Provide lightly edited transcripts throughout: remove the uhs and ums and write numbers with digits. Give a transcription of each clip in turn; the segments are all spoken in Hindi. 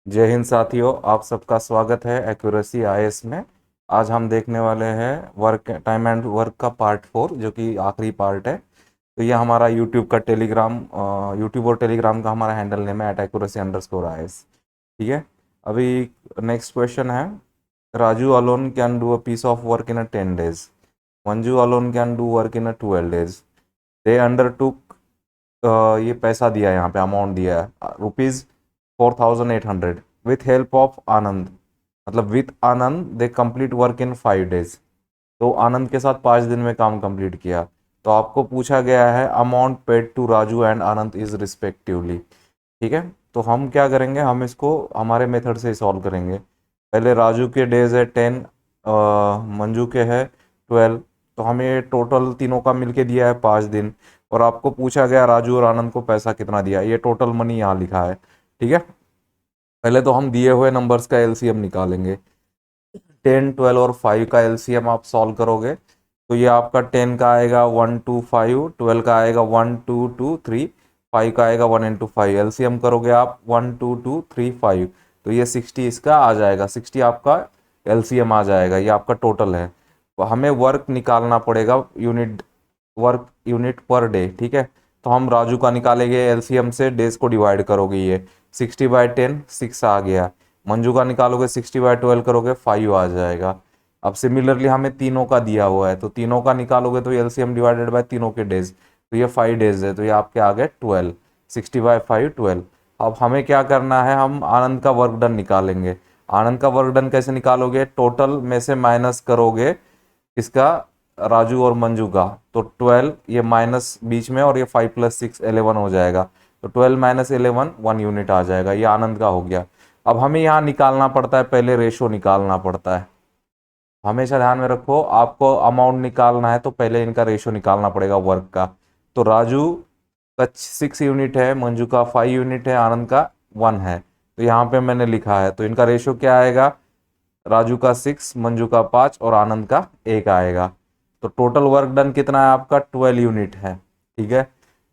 जय हिंद साथियों, आप सबका स्वागत है एक्यूरेसी आईएएस में। आज हम देखने वाले हैं वर्क टाइम एंड वर्क का पार्ट 4, जो कि आखिरी पार्ट है। तो ये हमारा यूट्यूब का टेलीग्राम यूट्यूब और टेलीग्राम का हमारा हैंडल नेम है @accuracy_is। ठीक है। अभी नेक्स्ट क्वेश्चन है, Raju alone can do a piece of work in a 10 days, Manju alone can do work in a 12 days। They undertook, ये पैसा दिया है, यहाँ पे अमाउंट दिया है ₹4800 विथ हेल्प ऑफ आनंद। मतलब with Anand they complete work in 5 days। तो आनंद के साथ 5 दिन में काम कंप्लीट किया। तो आपको पूछा गया है amount paid to Raju and Anand is respectively. ठीक है। तो हम क्या करेंगे, हम इसको हमारे मेथड से सॉल्व करेंगे। पहले राजू के डेज है 10, मंजू के है 12। तो हमें टोटल तीनों का मिलके दिया है 5 दिन। और आपको पूछा गया राजू और आनंद को पैसा कितना दिया, ये टोटल मनी यहाँ लिखा है। ठीक है। पहले तो हम दिए हुए नंबर्स का एलसीएम निकालेंगे। 10, 12 और 5 का एलसीएम आप सॉल्व करोगे तो ये आपका 10 का आएगा 125, 12 का आएगा 1223, 5 का आएगा 1 into 5। एलसीएम करोगे आप 12235, तो ये 60 इसका आ जाएगा। 60 आपका एलसीएम आ जाएगा, ये आपका टोटल है। तो हमें वर्क निकालना पड़ेगा, unit work unit per day. ठीक है। तो हम राजू का निकालेंगे एलसीएम से, डेज को डिवाइड करोगे, ये 60/10 6 आ गया। मंजू का निकालोगे 60/12 करोगे 5 आ जाएगा। अब सिमिलरली हमें तीनों का दिया हुआ है, तो तीनों का निकालोगे तो एलसीएम डिवाइडेड बाय तीनों के डेज, तो ये 5 days है, तो ये आपके आ गए 12। 60/5 12। अब हमें क्या करना है, हम आनंद का वर्क डन निकालेंगे। आनंद का वर्क डन कैसे निकालोगे, टोटल में से माइनस करोगे इसका, राजू और मंजू का। तो 12, ये माइनस बीच में, और ये 5 + 6 11 हो जाएगा। तो 12 - 11 1 यूनिट आ जाएगा, ये आनंद का हो गया। अब हमें यहाँ निकालना पड़ता है, पहले रेशो निकालना पड़ता है। हमेशा ध्यान में रखो, आपको अमाउंट निकालना है तो पहले इनका रेशो निकालना पड़ेगा वर्क का। तो राजू का 6 यूनिट है, मंजू का 5 यूनिट है, आनंद का 1 है। तो यहाँ पे मैंने लिखा है, तो इनका रेशो क्या आएगा, राजू का 6, मंजू का 5 और आनंद का 1 आएगा। तो टोटल वर्क डन कितना है आपका, 12 यूनिट है। ठीक है।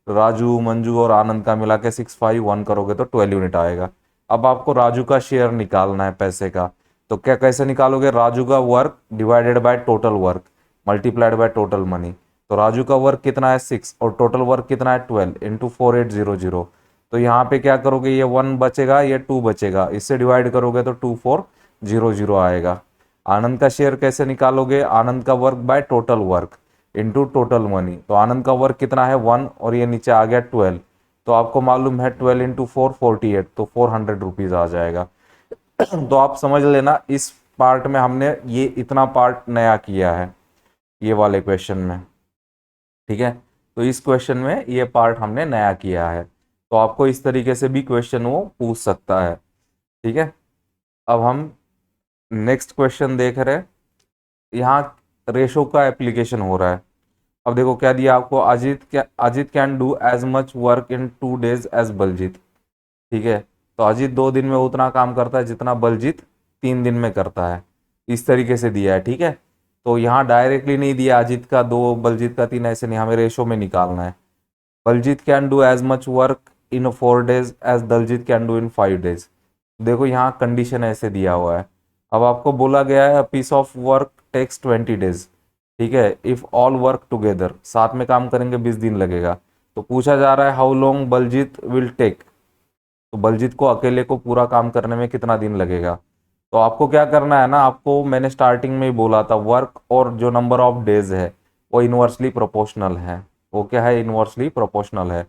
तो राजू मंजू और आनंद का मिला के 6 5 1 करोगे तो 12 यूनिट आएगा। अब आपको राजू का शेयर निकालना है पैसे का। तो क्या कैसे निकालोगे, राजू का work divided by total work multiplied by total money. तो राजू का वर्क कितना है 6 और टोटल वर्क कितना है 12 इंटू 4800। तो यहाँ पे क्या करोगे, ये 1 बचेगा, ये 2 बचेगा, इससे डिवाइड करोगे तो 2400 आएगा। आनंद का शेयर कैसे निकालोगे, आनंद का work by total work into total money. तो आनंद का वर्क कितना है 1 और ये नीचे आ गया 12। तो आपको मालूम है 12 इंटू 4 48, तो 400 रुपीज आ जाएगा। तो आप समझ लेना, इस पार्ट में हमने ये इतना पार्ट नया किया है, ये वाले क्वेश्चन में। ठीक है। तो इस क्वेश्चन में ये पार्ट हमने नया किया है। तो आपको इस तरीके से भी क्वेश्चन वो पूछ सकता है। ठीक है। अब हम नेक्स्ट क्वेश्चन देख रहे हैं। यहाँ रेशो का एप्लीकेशन हो रहा है। अब देखो क्या दिया आपको, Ajit can do as much work in 2 days as Baljit. ठीक है। तो अजीत 2 दिन में उतना काम करता है जितना बलजीत 3 दिन में करता है, इस तरीके से दिया है। ठीक है। तो यहाँ डायरेक्टली नहीं दिया अजीत का 2 बलजीत का 3, ऐसे नहीं, हमें रेशो में निकालना है। Baljit can do as much work in 4 days as Daljit can do in 5 days। देखो यहाँ कंडीशन ऐसे दिया हुआ है। अब आपको बोला गया है piece of work takes 20 days। ठीक है। इफ ऑल वर्क टुगेदर, साथ में काम करेंगे 20 दिन लगेगा। तो पूछा जा रहा है how long Baljit will take. तो बलजीत को अकेले को पूरा काम करने में कितना दिन लगेगा। तो आपको क्या करना है ना, आपको मैंने स्टार्टिंग में ही बोला था, वर्क और जो नंबर ऑफ डेज है वो इनवर्सली प्रोपोर्शनल है। वो क्या है, इनवर्सली प्रोपोर्शनल है।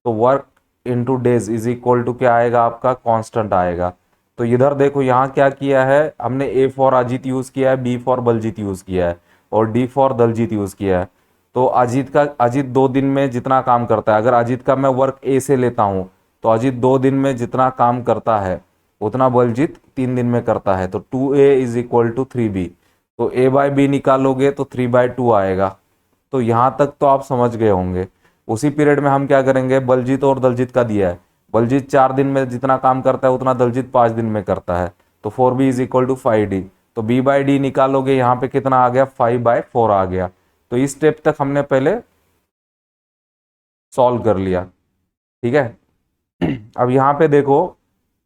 तो work into days is equal to क्या आएगा आपका, कांस्टेंट आएगा। तो इधर देखो यहाँ क्या किया है हमने, ए फॉर अजीत यूज किया है, बी फॉर बलजीत यूज किया है, और डी फॉर दलजीत यूज किया है। तो अजीत 2 दिन में जितना काम करता है, अगर अजीत का मैं वर्क ए से लेता हूँ तो अजीत 2 दिन में जितना काम करता है उतना बलजीत 3 दिन में करता है। तो 2a is equal to 3b। तो a/b निकालोगे तो 3/2 आएगा। तो यहाँ तक तो आप समझ गए होंगे। उसी पीरियड में हम क्या करेंगे, बलजीत और दलजीत का दिया है, बलजीत 4 दिन में जितना काम करता है उतना दलजीत 5 दिन में करता है। तो 4b is equal to 5d। तो b/d निकालोगे, यहाँ पे कितना आ गया, 5/4 आ गया। तो इस स्टेप तक हमने पहले सॉल्व कर लिया। ठीक है। अब यहाँ पे देखो,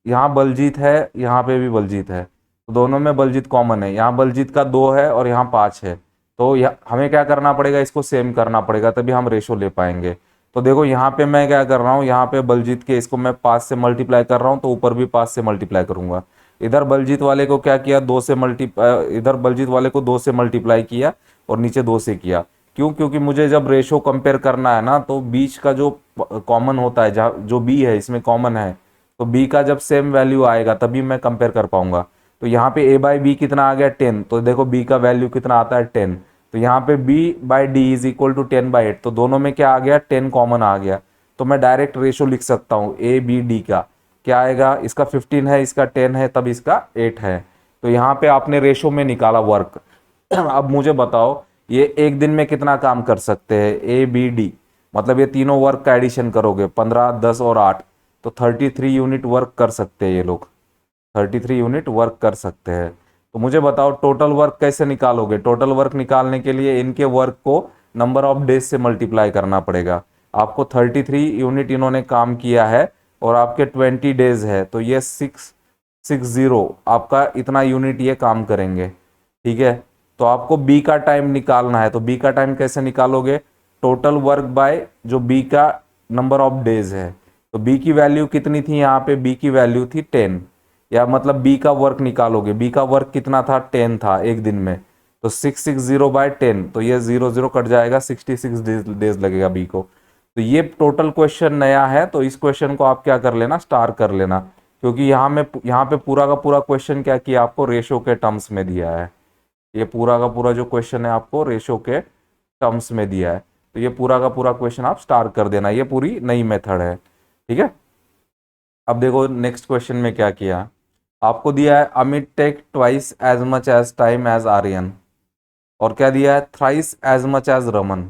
यहाँ बलजीत है, यहाँ पे भी बलजीत है, तो दोनों में बलजीत कॉमन है। यहाँ बलजीत का 2 है और यहाँ 5 है, तो हमें क्या करना पड़ेगा, इसको सेम करना पड़ेगा, तभी हम रेशो ले पाएंगे। तो देखो यहाँ पे मैं क्या कर रहा हूँ, यहाँ पे बलजीत के इसको मैं 5 से मल्टीप्लाई कर रहा हूँ, तो ऊपर भी 5 से मल्टीप्लाई करूंगा। इधर बलजीत वाले को क्या किया, इधर बलजीत वाले को 2 से मल्टीप्लाई किया और नीचे 2 से किया। क्यों? क्योंकि मुझे जब रेशो कंपेयर करना है ना, तो बीच का जो कॉमन होता है, जहाँ जो बी है इसमें कॉमन है, तो बी का जब सेम वैल्यू आएगा तभी मैं कंपेयर कर पाऊंगा। तो यहाँ पे ए बाई बी कितना आ गया 10, तो देखो बी का वैल्यू कितना आता है 10, तो यहाँ पे B by D is equal to 10/8, तो दोनों में क्या आ गया 10 कॉमन आ गया। तो मैं डायरेक्ट रेशो लिख सकता हूँ ए बी डी का, क्या आएगा, इसका 15 है, इसका 10 है, तब इसका 8 है। तो यहाँ पे आपने रेशो में निकाला वर्क। अब मुझे बताओ ये एक दिन में कितना काम कर सकते हैं, ए बी डी, मतलब ये तीनों वर्क का एडिशन करोगे 15, 10 और 8, तो 33 यूनिट वर्क कर सकते हैं ये लोग, 33 यूनिट वर्क कर सकते हैं। तो मुझे बताओ टोटल वर्क कैसे निकालोगे। टोटल वर्क निकालने के लिए इनके वर्क को नंबर ऑफ डेज से मल्टीप्लाई करना पड़ेगा। आपको 33 यूनिट इन्होंने काम किया है और आपके 20 डेज है, तो ये 660 आपका इतना यूनिट ये काम करेंगे। ठीक है, तो आपको बी का टाइम निकालना है, तो बी का टाइम कैसे निकालोगे, टोटल वर्क बाय जो बी का नंबर ऑफ डेज है। तो बी की वैल्यू कितनी थी, यहाँ पे बी की वैल्यू थी 10, या मतलब बी का वर्क निकालोगे, बी का वर्क कितना था 10 था एक दिन में, तो 660/10, तो ये 0 0 कट जाएगा, 66 डेज लगेगा बी को। तो ये टोटल क्वेश्चन नया है, तो इस क्वेश्चन को आप क्या कर लेना, स्टार कर लेना, क्योंकि यहाँ पे पूरा का पूरा क्वेश्चन क्या किया, आपको रेशो के टर्म्स में दिया है। ये पूरा का पूरा जो क्वेश्चन है आपको रेशो के टर्म्स में दिया है, तो ये पूरा का पूरा क्वेश्चन आप स्टार कर देना, ये पूरी नई मेथड है। ठीक है, अब देखो नेक्स्ट क्वेश्चन में क्या किया, आपको दिया है Amit take twice as much as time as Aryan, और क्या दिया है thrice as much as Raman.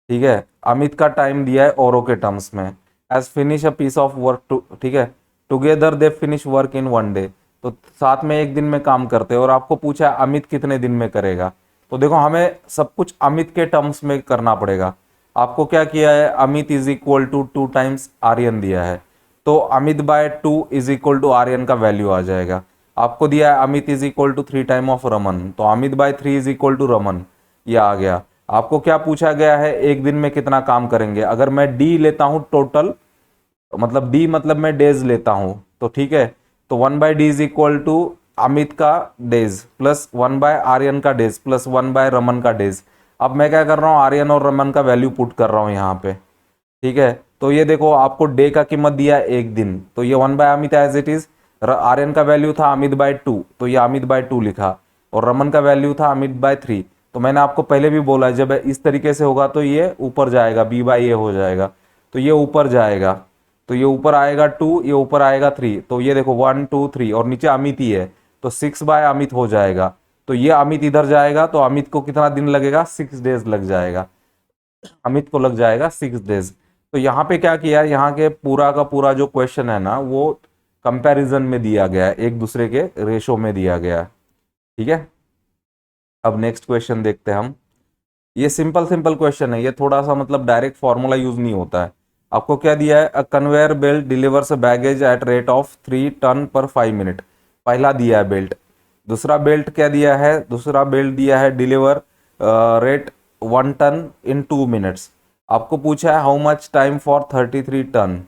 ठीक है, अमित का टाइम दिया है औरों के टर्म्स में, as finish a piece of work too, ठीक है, together they finish work in 1 day, तो साथ में एक दिन में काम करते हैं, और आपको पूछा है अमित कितने दिन में करेगा। तो देखो हमें सब कुछ अमित के टर्म्स में करना पड़ेगा। आपको क्या किया है, Amit is equal to 2 times Aryan दिया है, तो Amit by 2 is equal to Aryan का वैल्यू आ जाएगा। आपको दिया है Amit is equal to 3 time of Raman, तो Amit by 3 is equal to Raman, ये आ गया। आपको क्या पूछा गया है, एक दिन में कितना काम करेंगे। अगर मैं डी लेता हूं टोटल, मतलब डी मतलब मैं डेज लेता हूं, तो ठीक है, तो 1/d is equal to Amit का डेज प्लस 1/आर्यन का डेज प्लस 1/रमन का डेज। अब मैं क्या कर रहा हूँ, आर्यन और रमन का वैल्यू पुट कर रहा हूँ यहाँ पे। ठीक है, तो ये देखो आपको डे का कीमत दिया है एक दिन, तो ये 1/अमित एज इट इज, आर्यन का वैल्यू था अमित बाय 2, तो ये अमित बाय 2 लिखा, और रमन का वैल्यू था अमित बाय 3। तो मैंने आपको पहले भी बोला जब इस तरीके से होगा तो ये ऊपर जाएगा, b/a हो जाएगा, तो ये ऊपर जाएगा, तो ये ऊपर आएगा 2, ये ऊपर आएगा 3, तो ये देखो 1 2 3, और नीचे अमित ही है, तो 6/अमित हो जाएगा। तो ये अमित इधर जाएगा, तो अमित को कितना दिन लगेगा, 6 डेज लग जाएगा, अमित को लग जाएगा 6 डेज। तो यहाँ पे क्या किया है, यहाँ के पूरा का पूरा जो क्वेश्चन है ना, वो कंपैरिजन में दिया गया है, एक दूसरे के रेशो में दिया गया है। ठीक है, अब नेक्स्ट क्वेश्चन देखते हैं हम। ये सिंपल सिंपल क्वेश्चन है, ये थोड़ा सा मतलब डायरेक्ट फॉर्मूला यूज नहीं होता है। आपको क्या दिया है, a conveyor belt delivers baggage at rate of 3 ton per 5 minute, पहला दिया है बेल्ट। दूसरा बेल्ट क्या दिया है, दूसरा बेल्ट दिया है deliver rate 1 ton in 2 minutes. आपको पूछा है how much time for 33 ton.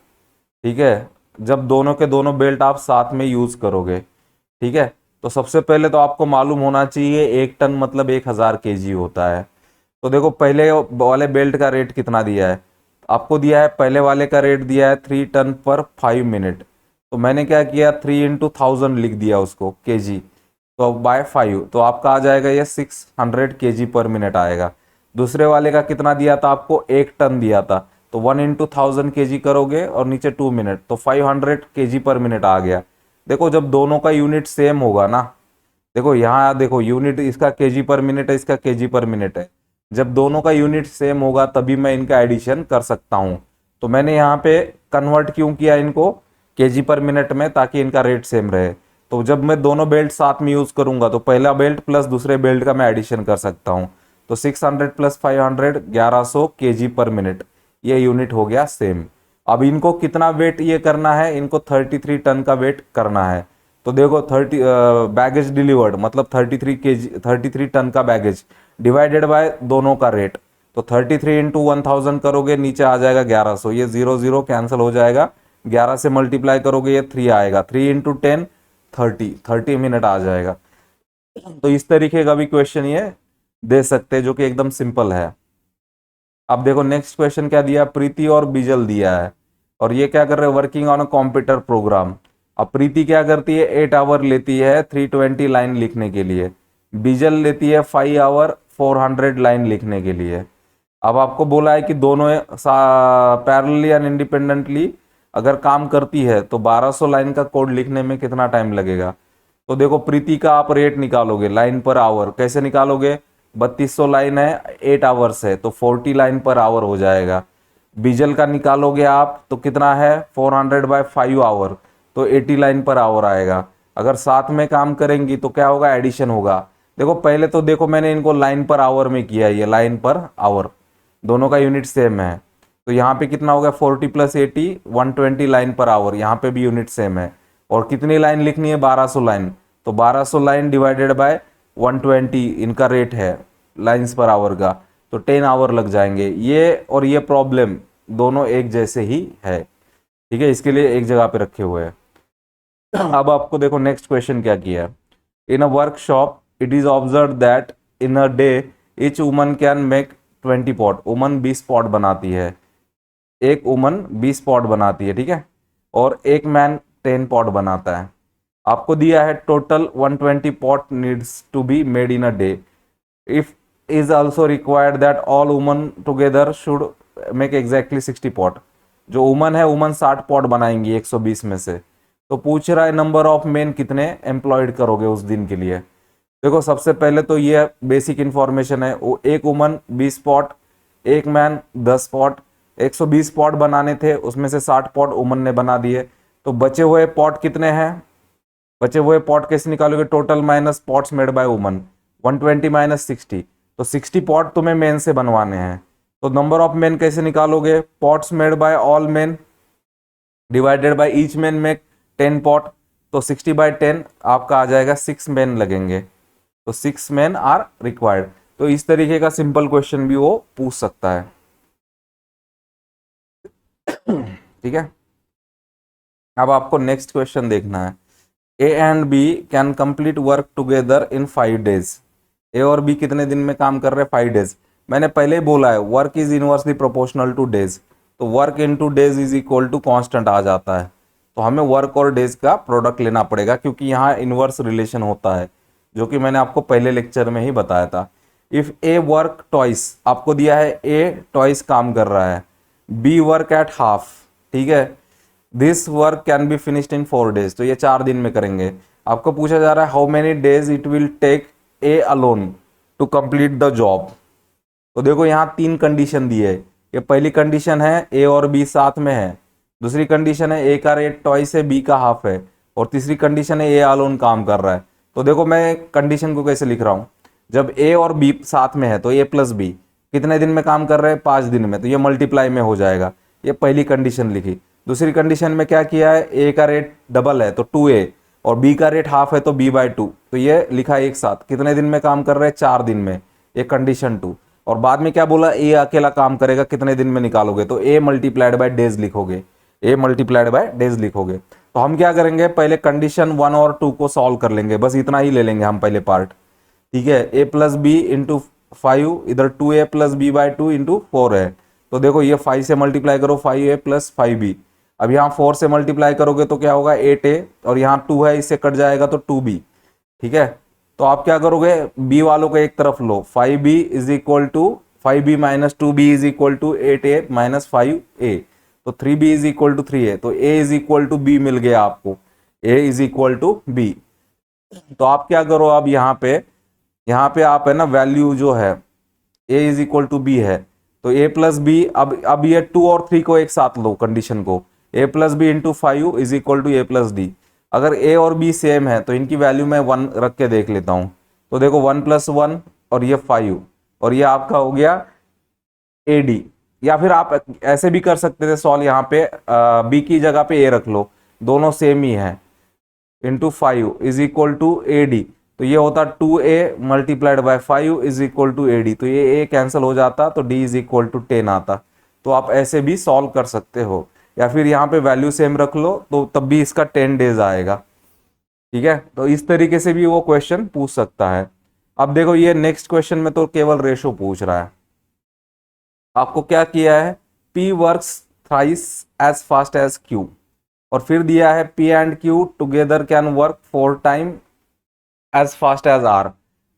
ठीक है, जब दोनों के दोनों बेल्ट आप साथ में यूज करोगे। ठीक है, तो सबसे पहले तो आपको मालूम होना चाहिए 1 टन मतलब 1000 kg होता है। तो देखो पहले वाले बेल्ट का रेट कितना दिया है, आपको दिया है, पहले वाले का रेट दिया है 3 टन पर 5 मिनट, तो मैंने क्या किया 3 × 1000 लिख दिया उसको kg, तो बाय 5, तो आपका आ जाएगा ये 600 kg पर मिनट आएगा। दूसरे वाले का कितना दिया था, आपको 1 टन दिया था, तो 1 × 1000 kg करोगे और नीचे 2 मिनट, तो 500 kg पर मिनट आ गया। देखो जब दोनों का यूनिट सेम होगा ना, देखो यहाँ देखो यूनिट इसका kg पर मिनट है, इसका kg पर मिनट है, जब दोनों का यूनिट सेम होगा तभी मैं इनका एडिशन कर सकता हूं। तो मैंने यहाँ पे कन्वर्ट क्यों किया इनको kg पर मिनट में, ताकि इनका रेट सेम रहे। तो जब मैं दोनों बेल्ट साथ में यूज करूंगा तो पहला बेल्ट प्लस दूसरे बेल्ट का मैं एडिशन कर सकता हूं, तो 600 + 500 1100 kg पर मिनट, ये यूनिट हो गया सेम। अब इनको कितना वेट ये करना है, इनको 33 टन का वेट करना है। तो देखो 30 बैगेज डिलीवर्ड मतलब 33 केजी 33 टन का बैगेज डिवाइडेड बाय दोनों का रेट। तो 33 इंटू 1000 करोगे, नीचे आ जाएगा 1100, ये 0 कैंसिल हो जाएगा, 11 से मल्टीप्लाई करोगे ये 3 आएगा, 3 इंटू 10 30 मिनट आ जाएगा। तो इस तरीके का भी क्वेश्चन ये दे सकते हैं जो कि एकदम सिंपल है। अब देखो नेक्स्ट क्वेश्चन क्या दिया, प्रीति और बीजल दिया है और ये क्या कर रहे हैं, working on a computer program. अब प्रीति क्या करती है, 8 आवर लेती है 320 लाइन लिखने के लिए, बीजल लेती है 5 आवर 400 लाइन लिखने के लिए। अब आपको बोला है कि दोनों पैरेलली एंड इंडिपेंडेंटली अगर काम करती है तो 1200 लाइन का कोड लिखने में कितना टाइम लगेगा। तो देखो प्रीति का आप रेट निकालोगे लाइन पर आवर, कैसे निकालोगे, 3200 लाइन है 8 आवर्स है तो 40 लाइन पर आवर हो जाएगा। बीजल का निकालोगे आप तो कितना है 400 बाय 5 आवर तो 80 लाइन पर आवर आएगा। अगर साथ में काम करेंगी तो क्या होगा, एडिशन होगा। देखो पहले तो देखो मैंने इनको लाइन पर आवर में किया, ये लाइन पर आवर दोनों का यूनिट सेम है। तो यहाँ पे कितना हो गया 40 प्लस 80 120 लाइन पर आवर, यहाँ पे भी यूनिट सेम है। और कितनी लाइन लिखनी है 1200 लाइन, तो 1200 लाइन डिवाइडेड बाय 120 इनका रेट है लाइंस पर आवर का, तो 10 आवर लग जाएंगे। ये और ये प्रॉब्लम दोनों एक जैसे ही है, ठीक है, इसके लिए एक जगह पे रखे हुए हैं। अब आपको देखो नेक्स्ट क्वेश्चन क्या किया है, in a workshop it is observe that in a day each woman can make 20 pot, woman 20 pot बनाती है, एक वुमन 20 पॉट बनाती है, ठीक है, और एक मैन 10 पॉट बनाता है। आपको दिया है total 120 pot needs to be made in a day, if is also required that all woman together should make exactly 60 pot. जो वुमन है वुमन 60 पॉट बनाएंगी 120 में से। तो पूछ रहा है नंबर ऑफ मेन कितने एम्प्लॉयड करोगे उस दिन के लिए। देखो सबसे पहले तो ये बेसिक इंफॉर्मेशन है, वो एक वुमन 20 पॉट, एक मैन 10 पॉट, 120 पॉट बनाने थे उसमें से 60 पॉट वुमन ने बना दिए। तो बचे हुए पॉट कितने हैं, बचे हुए पॉट कैसे निकालोगे, total minus pots made by woman, 120 minus 60, तो 60 पॉट तुम्हें मेन से बनवाने हैं। तो नंबर ऑफ मेन कैसे निकालोगे, pots made by all main divided by each main make 10 pot, तो 60 बाय 10 आपका आ जाएगा 6 मेन लगेंगे, तो 6 मेन आर रिक्वायर्ड। तो इस तरीके का सिंपल क्वेश्चन भी वो पूछ सकता है, ठीक है। अब आपको नेक्स्ट क्वेश्चन देखना है, A and B can complete work together in 5 days. A और बी कितने दिन में काम कर रहे हैं, 5 डेज। मैंने पहले ही बोला है work is inversely proportional to days, तो work into days is equal to constant आ जाता है। तो हमें वर्क और डेज का प्रोडक्ट लेना पड़ेगा क्योंकि यहाँ इनवर्स रिलेशन होता है, जो कि मैंने आपको पहले लेक्चर में ही बताया था। इफ ए वर्क ट्वाइस, आपको दिया है ए ट्वाइस काम कर रहा है, बी वर्क एट हाफ, ठीक है, this work can be finished in 4 days, तो ये 4 दिन में करेंगे। आपको पूछा जा रहा है how many days it will take A alone to complete the job. तो देखो यहाँ 3 कंडीशन दी है, ये पहली कंडीशन है ए और बी साथ में है, दूसरी कंडीशन है ए का रेट ट्वाइस है बी का हाफ है, और तीसरी कंडीशन है ए अलोन काम कर रहा है। तो देखो मैं कंडीशन को कैसे लिख रहा हूँ, जब ए और बी साथ में है तो ए प्लस बी कितने दिन में काम कर रहे हैं, 5 दिन में, तो ये मल्टीप्लाई में हो जाएगा। ये पहली कंडीशन लिखी। दूसरी कंडीशन में क्या किया है, ए का रेट डबल है तो 2a, और बी का रेट हाफ है तो b/2, तो ये लिखा एक साथ, कितने दिन में काम कर रहे हैं, 4 दिन में, ये कंडीशन 2। और बाद में क्या बोला, ए अकेला काम करेगा, कितने दिन में निकालोगे, तो a मल्टीप्लाइड बाय डेज लिखोगे, a मल्टीप्लाइड बाय डेज लिखोगे। तो हम क्या करेंगे, पहले कंडीशन 1 और 2 को सॉल्व कर लेंगे, बस इतना ही ले लेंगे हम पहले पार्ट, ठीक है। a प्लस बी इंटू 5, इधर 2a प्लस b/2 इंटू 4 है, तो देखो ये 5 से मल्टीप्लाई करो, 5a प्लस 5b। अब यहाँ 4 से मल्टीप्लाई करोगे तो क्या होगा 8a, और यहाँ 2 है इससे कट जाएगा तो 2b, ठीक है। तो आप क्या करोगे, b वालों को एक तरफ लो, 5b is equal to 5b minus 2b is equal to 8a minus 5a, तो 3b is equal to 3a, तो a is equal to b मिल गया आपको, a is equal to b। तो आप क्या करो, अब यहाँ पे आप है ना वैल्यू जो है a is equal to b है, तो a प्लस बी, अब ये 2 और 3 को एक साथ लो कंडीशन को, a plus B into 5 is equal to a plus D. अगर a और b सेम है तो इनकी वैल्यू मैं 1 रख के देख लेता हूँ, तो देखो 1 + 1 और ये 5, और ये आपका हो गया ad, या फिर आप ऐसे भी कर सकते थे सॉल्व, यहाँ पे बी की जगह पे ए रख लो, दोनों सेम ही है, into 5 is equal to A D. तो ये होता 2a multiplied by 5 is equal to A D. तो ये a कैंसिल हो जाता तो d इज इक्वल टू 10 आता। तो आप ऐसे भी सॉल्व कर सकते हो, या फिर यहाँ पे वैल्यू सेम रख लो तो तब भी इसका 10 डेज आएगा। ठीक है, तो इस तरीके से भी वो क्वेश्चन पूछ सकता है। अब देखो ये नेक्स्ट क्वेश्चन में तो केवल रेशो पूछ रहा है। आपको क्या किया है, p works thrice as fast as q, और फिर दिया है p and q together can work 4 time as fast as r।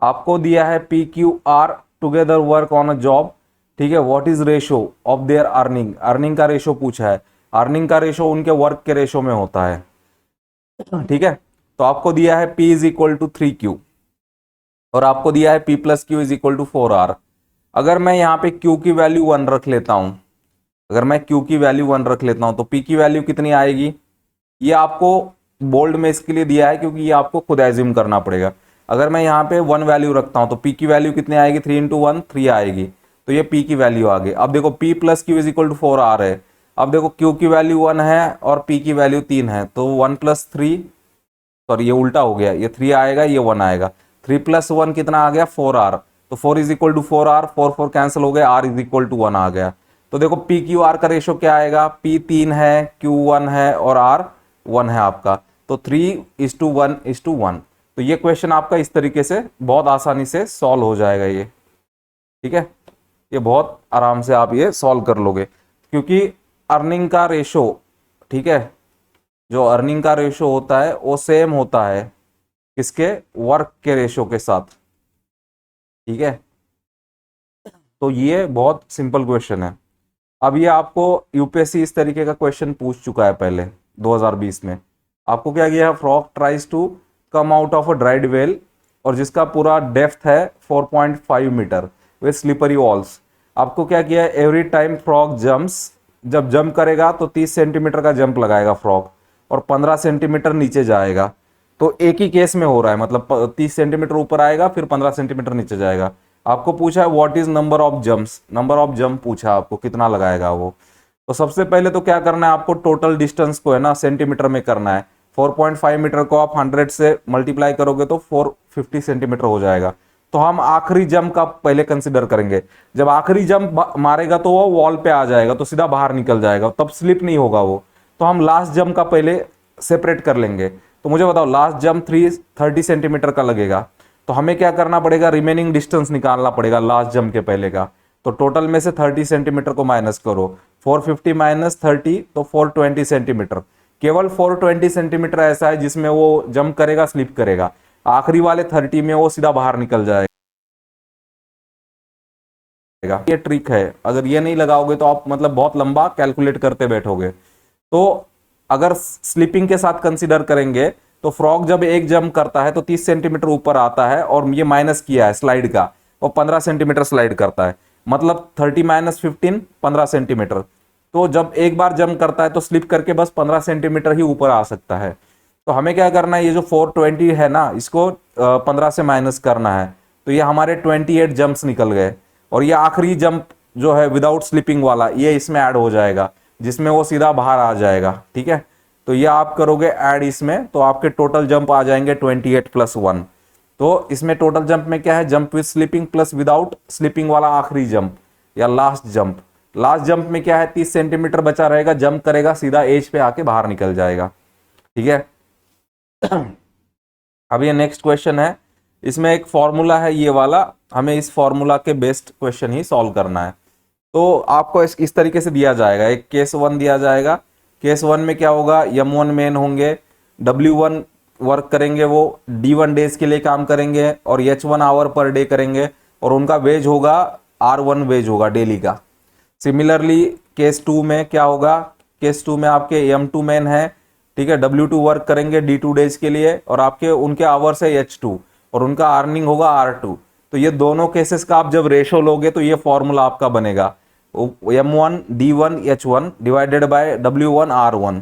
आपको दिया है p q r together work on a job. ठीक है, what is ratio of their earning, earning का रेशो पूछा है। अर्निंग का रेशो उनके वर्क के रेशो में होता है। ठीक है, तो आपको दिया है p is equal to 3q और आपको दिया है p plus Q is equal to 4r। अगर मैं यहाँ पे q की वैल्यू 1 रख लेता हूं, अगर मैं q की वैल्यू 1 रख लेता हूं तो p की वैल्यू कितनी आएगी, ये आपको बोल्ड में इसके लिए दिया है क्योंकि ये आपको खुद एज्यूम करना पड़ेगा। अगर मैं यहाँ पे 1 वैल्यू रखता हूं तो p की वैल्यू कितनी आएगी, 3 इंटू 1 3 आएगी। तो ये p की वैल्यू आ गई। अब देखो p plus Q is equal to 4r है। अब देखो q की वैल्यू 1 है और p की वैल्यू 3 है, तो 1 प्लस 3, सॉरी ये उल्टा हो गया, ये 3 आएगा ये 1 आएगा। 3 प्लस 1 कितना आ गया, 4r। तो 4 is equal to 4r, 4 4 cancel हो गया, r इज इक्वल टू 1 आ गया। तो देखो p क्यू r का रेशो क्या आएगा, p 3 है, q 1 है और r 1 है आपका। तो 3:1:1। तो ये क्वेश्चन आपका इस तरीके से बहुत आसानी से सॉल्व हो जाएगा ये। ठीक है, ये बहुत आराम से आप ये सॉल्व कर लोगे क्योंकि अर्निंग का रेशो, ठीक है, जो अर्निंग का रेशो होता है वो सेम होता है किसके, वर्क के रेशो के साथ। ठीक है, तो ये बहुत सिंपल क्वेश्चन है। अब ये आपको यूपीएससी इस तरीके का क्वेश्चन पूछ चुका है पहले 2020 में। आपको क्या किया है, frog tries to come out of a dried well, और जिसका पूरा डेप्थ है 4.5 मीटर विद स्लिपरी वॉल्स। आपको क्या किया है, एवरी टाइम फ्रॉग जंप्स, जब जंप करेगा तो 30 सेंटीमीटर का जंप लगाएगा फ्रॉग और 15 सेंटीमीटर नीचे जाएगा। तो एक ही केस में हो रहा है, मतलब 30 सेंटीमीटर ऊपर आएगा फिर 15 सेंटीमीटर नीचे जाएगा। आपको पूछा है what is number of jumps, number of jump पूछा आपको कितना लगाएगा वो। तो सबसे पहले तो क्या करना है, आपको टोटल डिस्टेंस को है ना सेंटीमीटर में करना है। 4.5 मीटर को आप 100 से मल्टीप्लाई करोगे तो 450 सेंटीमीटर हो जाएगा। तो हम आखिरी जंप का पहले कंसिडर करेंगे। जब आखिरी जंप मारेगा तो वो वॉल पे आ जाएगा, तो सीधा बाहर निकल जाएगा, तब स्लिप नहीं होगा वो। तो हम लास्ट जंप का पहले सेपरेट कर लेंगे। तो मुझे बताओ लास्ट जंप 30 सेंटीमीटर का लगेगा, तो हमें क्या करना पड़ेगा, रिमेनिंग डिस्टेंस निकालना पड़ेगा लास्ट जंप के पहले का। तो टोटल में से 30 सेंटीमीटर को माइनस करो, 450 माइनस 30 तो 420 सेंटीमीटर। केवल 420 सेंटीमीटर ऐसा है जिसमें वो जंप करेगा, स्लिप करेगा। आखिरी वाले 30 में वो सीधा बाहर निकल जाएगा। ये ट्रिक है, अगर ये नहीं लगाओगे तो आप मतलब बहुत लंबा कैलकुलेट करते बैठोगे। तो अगर स्लिपिंग के साथ कंसीडर करेंगे तो फ्रॉग जब एक जंप करता है तो 30 सेंटीमीटर ऊपर आता है, और ये माइनस किया है स्लाइड का, वो 15 सेंटीमीटर स्लाइड करता है, मतलब 30 माइनस 15 15 सेंटीमीटर। तो जब एक बार जंप करता है तो स्लिप करके बस 15 सेंटीमीटर ही ऊपर आ सकता है। तो हमें क्या करना है, ये जो 420 है ना, इसको 15 से माइनस करना है। तो ये हमारे 28 जंप्स निकल गए, और ये आखिरी जंप जो है विदाउट स्लिपिंग वाला ये इसमें ऐड हो जाएगा, जिसमें वो सीधा बाहर आ जाएगा। ठीक है, तो ये आप करोगे ऐड इसमें, तो आपके टोटल जंप आ जाएंगे 28 प्लस 1। तो इसमें टोटल जंप में क्या है, jump with slipping plus without slipping वाला आखिरी जंप या लास्ट जंप। लास्ट जंप में क्या है, 30 सेंटीमीटर बचा रहेगा, जंप करेगा सीधा एज पे आके बाहर निकल जाएगा। ठीक है, अब ये नेक्स्ट क्वेश्चन है, इसमें एक फॉर्मूला है ये वाला, हमें इस फॉर्मूला के बेस्ड क्वेश्चन ही सॉल्व करना है। तो आपको इस तरीके से दिया जाएगा, एक केस 1 दिया जाएगा। केस 1 में क्या होगा, M1 मेन होंगे, W1 वर्क करेंगे, वो D1 डेज के लिए काम करेंगे और H1 आवर पर डे करेंगे, और उनका वेज होगा R1 वेज होगा डेली का। सिमिलरली केस 2 में क्या होगा, केस 2 में आपके M2 मेन है, ठीक है, W2 वर्क करेंगे D2 डेज के लिए, और आपके उनके आवर्स है H2 और उनका अर्निंग होगा R2। तो ये दोनों केसेस का आप जब रेशो लोगे तो ये फॉर्मूला आपका बनेगा, M1 D1 H1 divided by W1 R1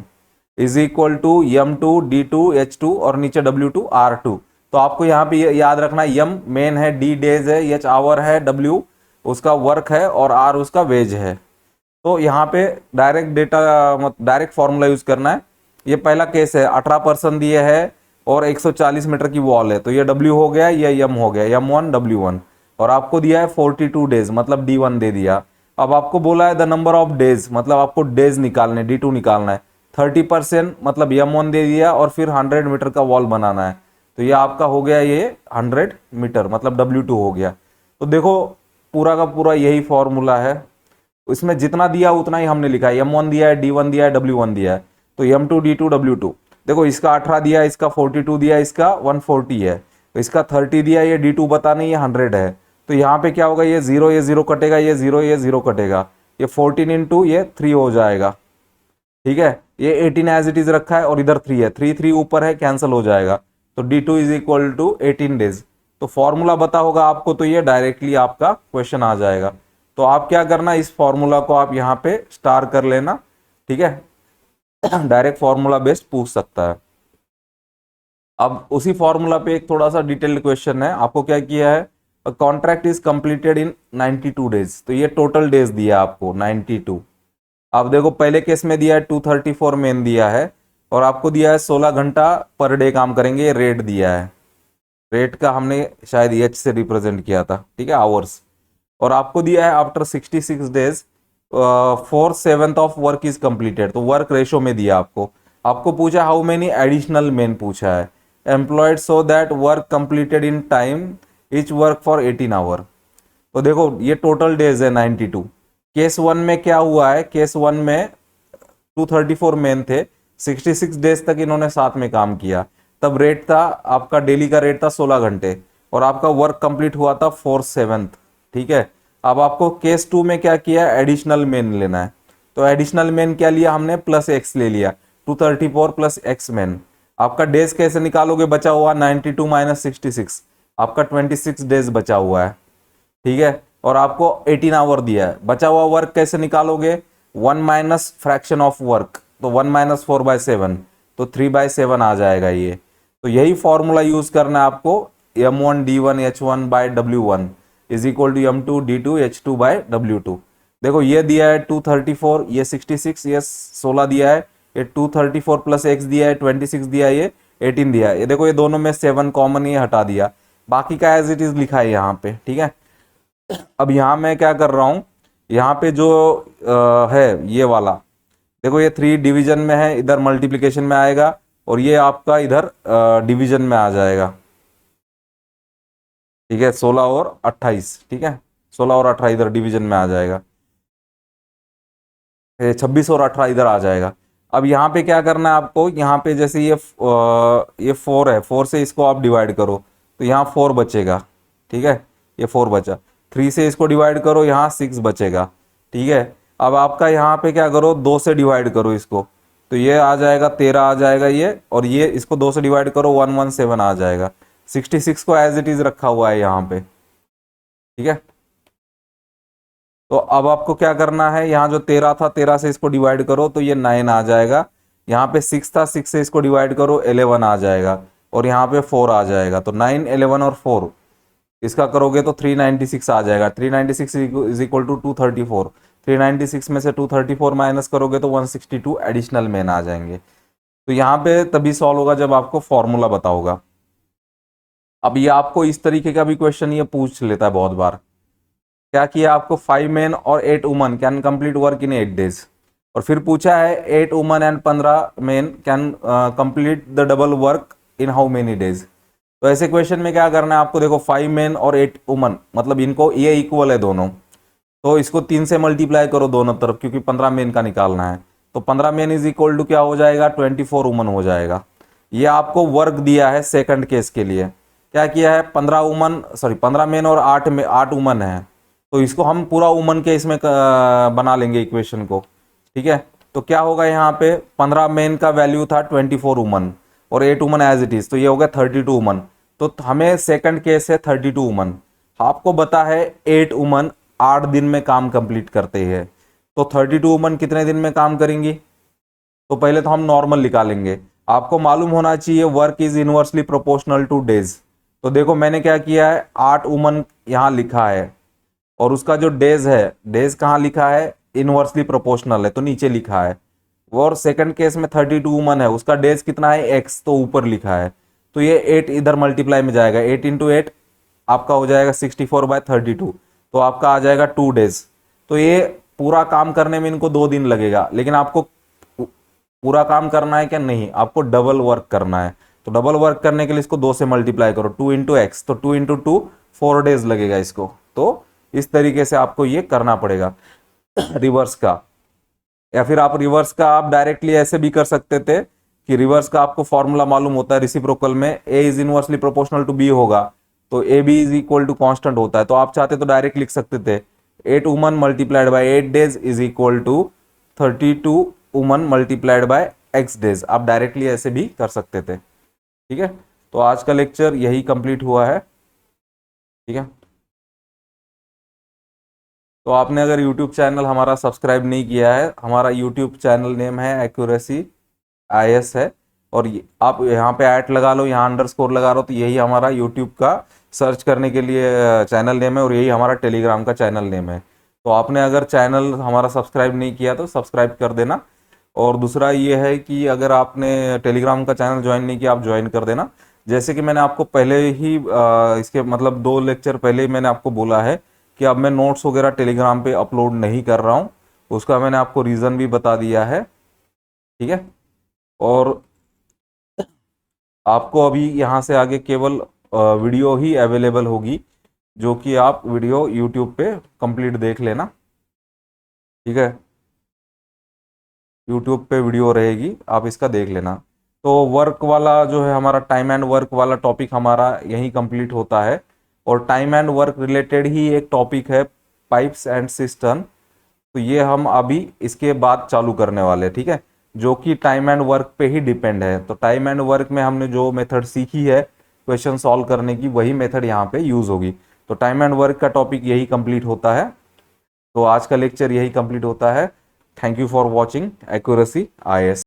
is equal to M2 D2 H2 और नीचे W2 R2। तो आपको यहाँ पे याद रखना, M मेन है, D डेज है, H आवर है, W उसका वर्क है और R उसका वेज है। तो यहाँ पे डायरेक्ट फॉर्मूला यूज करना है। ये पहला केस है, 18% दिए है और 140 मीटर की वॉल है, तो ये W हो गया, ये M हो गया, M1 W1। और आपको दिया है 42 डेज, मतलब D1 दे दिया। अब आपको बोला है द नंबर ऑफ डेज, मतलब आपको डेज निकालने, D2 निकालना है। 30% मतलब M1 दे दिया, और फिर 100 मीटर का वॉल बनाना है, तो ये आपका हो गया ये 100 मीटर, मतलब W2 हो गया। तो देखो पूरा का पूरा यही फॉर्मूला है, इसमें जितना दिया उतना ही हमने लिखा है। M1 दिया है, D1 दिया है, W1 दिया है, तो M2 D2 W2। देखो इसका 18 दिया, इसका 42 दिया, इसका 140 है, तो इसका 30 दिया, ये D2 बता नहीं, ये 100 है। तो यहाँ पे क्या होगा, ये 0 कटेगा, ये 0 कटेगा, ये 14 इंटू ये 3 हो जाएगा। ठीक है, ये 18 एज इट इज रखा है, और इधर 3 है, 3 ऊपर है, कैंसिल हो जाएगा, तो D2 is equal to 18 days. तो फॉर्मूला बता होगा आपको, तो ये डायरेक्टली आपका क्वेश्चन आ जाएगा। तो आप क्या करना, इस फॉर्मूला को आप यहाँ पे स्टार कर लेना। ठीक है, डायरेक्ट फॉर्मूला बेस्ड पूछ सकता है। अब उसी फॉर्मूला पे एक थोड़ा सा डिटेल्ड क्वेश्चन है, आपको क्या किया है, contract is completed in 92 days, तो ये टोटल डेज दिया आपको 92। अब देखो पहले केस में दिया है 234 मेन दिया है, और आपको दिया है 16 घंटा पर डे काम करेंगे, ये रेट दिया है। रेट का हमने शायद एच से रिप्रेजेंट किया था, ठीक है, आवर्स। और आपको दिया है after 66 days 4/7 of work is completed, तो वर्क रेशो में दिया आपको। आपको पूछा हाउ मेनी एडिशनल मेन पूछा है, employed so that work completed in time each work for 18 hour. तो देखो ये टोटल डेज है 92। केस 1 में क्या हुआ है, केस 1 में 234 मेन थे, 66 डेज तक इन्होंने साथ में काम किया, तब रेट था आपका, डेली का रेट था 16 घंटे, और आपका वर्क कंप्लीट हुआ था 4/7। ठीक है, अब आपको केस 2 में क्या किया, एडिशनल मेन लेना है। तो एडिशनल मेन क्या लिया हमने, प्लस एक्स ले लिया, 234 प्लस एक्स मेन। आपका डेज कैसे निकालोगे, बचा हुआ 92 माइनस 66, आपका 26 डेज बचा हुआ है। ठीक है, और आपको 18 आवर दिया है, बचा हुआ वर्क कैसे निकालोगे, 1 माइनस फ्रैक्शन ऑफ वर्क, तो 1 माइनस 4/7, तो 3/7 आ जाएगा ये। तो यही फॉर्मूला यूज करना है आपको, M1 D1 H1 by W1 is equal to M2 D2 H2 by W2। देखो ये दिया है 234, ये 66, ये 16 दिया है, ये 234 प्लस x दिया है 26 दिया है, ये 18 दिया है। ये देखो ये दोनों में 7 कॉमन, ये हटा दिया, बाकी का एज इट इज लिखा है यहाँ पे। ठीक है, अब यहाँ मैं क्या कर रहा हूँ, यहाँ पे जो है ये वाला, देखो ये 3 डिवीजन में है, इधर मल्टीप्लिकेशन में आएगा, और ये आपका इधर डिवीजन में आ जाएगा। ठीक है, 16 और 28, ठीक है, 16 और 18 इधर डिवीजन में आ जाएगा, 26 और 18 इधर आ जाएगा। अब यहाँ पे क्या करना है आपको, यहाँ पे जैसे ये 4 है, 4 से इसको आप डिवाइड करो, तो यहाँ 4 बचेगा। ठीक है, ये 4 बचा, 3 से इसको डिवाइड करो, यहाँ 6 बचेगा। ठीक है, अब आपका यहाँ पे क्या करो, 2 से डिवाइड करो इसको, तो ये आ जाएगा 13 आ जाएगा ये, और ये इसको 2 से डिवाइड करो, 117 आ जाएगा। 66 को एज इट इज रखा हुआ है यहाँ पे। ठीक है, तो अब आपको क्या करना है, यहाँ जो 13 था, 13 से इसको डिवाइड करो, तो ये 9 आ जाएगा। यहाँ पे 6 था, 6 से इसको डिवाइड करो, 11 आ जाएगा, और यहाँ पे 4 आ जाएगा, तो 9, 11 और 4 इसका करोगे तो 396 आ जाएगा। 396 इज इक्वल टू 234। 396 में से 234 माइनस करोगे तो 162 एडिशनल मेन आ जाएंगे। तो यहाँ पे तभी सॉल्व होगा जब आपको फॉर्मूला पता होगा। अब ये आपको इस तरीके का भी क्वेश्चन ये पूछ लेता है बहुत बार। क्या किया आपको, 5 मेन और 8 woman can complete work in 8 days, और फिर पूछा है 8 woman and 15 main can complete the double work in how many days. तो ऐसे क्वेश्चन में क्या करना है आपको, देखो 5 मेन और 8 वुमन, मतलब इनको ये इक्वल है दोनों, तो इसको 3 से मल्टीप्लाई करो दोनों तरफ, क्योंकि 15 मेन का निकालना है। तो 15 मेन इज इक्वल टू क्या हो जाएगा, 24 वुमन हो जाएगा। ये आपको वर्क दिया है सेकंड केस के लिए। क्या किया है, 15 मेन और 8 वुमन है, तो इसको हम पूरा वुमन के इसमें बना लेंगे इक्वेशन को। ठीक है, तो क्या होगा, यहाँ पे 15 मेन का वैल्यू था 24 वुमन, और 8 वुमन एज इट इज, तो ये हो गया 32 वुमन। तो हमें सेकंड केस है 32 वुमन। आपको बता है 8 वुमन 8 दिन में काम कंप्लीट करते हैं, तो 32 वुमन कितने दिन में काम करेंगी, तो पहले तो हम नॉर्मल निकालेंगे। आपको मालूम होना चाहिए work is inversely proportional to days. तो देखो मैंने क्या किया है, 8 वुमन यहाँ लिखा है, और उसका जो डेज है, डेज कहाँ लिखा है, इनवर्सली प्रोपोर्शनल है तो नीचे लिखा है, और सेकंड केस में 32 वुमन है, उसका डेज कितना है एक्स, तो ऊपर लिखा है। तो ये 8 इधर मल्टीप्लाई में जाएगा, 8 इंटू 8 आपका हो जाएगा 64/32, तो आपका आ जाएगा 2 डेज। तो ये पूरा काम करने में इनको 2 दिन लगेगा, लेकिन आपको पूरा काम करना है क्या, नहीं, आपको डबल वर्क करना है। तो डबल वर्क करने के लिए इसको 2 से मल्टीप्लाई करो, 2 इंटू एक्स, तो 2 इंटू 2 4 डेज लगेगा इसको। तो इस तरीके से आपको ये करना पड़ेगा रिवर्स का। या फिर आप रिवर्स का आप डायरेक्टली ऐसे भी कर सकते थे कि रिवर्स का आपको फॉर्मूला मालूम होता है रिसिप्रोकल में, A is inversely proportional to B होगा, तो A B is equal to constant होता है। तो आप चाहते तो डायरेक्ट लिख सकते थे 8 woman multiplied by 8 days is equal to 32 woman multiplied by X days, आप डायरेक्टली ऐसे भी कर सकते थे। ठीक है, तो आज का लेक्चर यही कंप्लीट हुआ है। ठीक है, तो आपने अगर YouTube चैनल हमारा सब्सक्राइब नहीं किया है, हमारा YouTube चैनल नेम है एक्यूरेसी IS है, और आप यहाँ पे ऐट लगा लो, यहाँ अंडरस्कोर लगा लो, तो यही हमारा YouTube का सर्च करने के लिए चैनल नेम है, और यही हमारा टेलीग्राम का चैनल नेम है। तो आपने अगर चैनल हमारा सब्सक्राइब नहीं किया तो सब्सक्राइब कर देना। और दूसरा ये है कि अगर आपने टेलीग्राम का चैनल ज्वाइन नहीं किया, आप ज्वाइन कर देना। जैसे कि मैंने आपको पहले ही इसके मतलब 2 लेक्चर पहले ही मैंने आपको बोला है कि अब मैं नोट्स वगैरह टेलीग्राम पे अपलोड नहीं कर रहा हूँ, उसका मैंने आपको रीज़न भी बता दिया है। ठीक है, और आपको अभी यहाँ से आगे केवल वीडियो ही अवेलेबल होगी, जो कि आप वीडियो यूट्यूब पे कंप्लीट देख लेना। ठीक है, यूट्यूब पे वीडियो रहेगी, आप इसका देख लेना। तो वर्क वाला जो है हमारा टाइम एंड वर्क वाला टॉपिक हमारा यहीं कंप्लीट होता है, और टाइम एंड वर्क रिलेटेड ही एक टॉपिक है पाइप्स एंड सिस्टम, तो ये हम अभी इसके बाद चालू करने वाले हैं। ठीक है, जो कि टाइम एंड वर्क पे ही डिपेंड है। तो टाइम एंड वर्क में हमने जो मेथड सीखी है क्वेश्चन सॉल्व करने की, वही मेथड यहाँ पे यूज होगी। तो टाइम एंड वर्क का टॉपिक यही कंप्लीट होता है। तो आज का लेक्चर यही कंप्लीट होता है। Thank you for watching accuracy IS।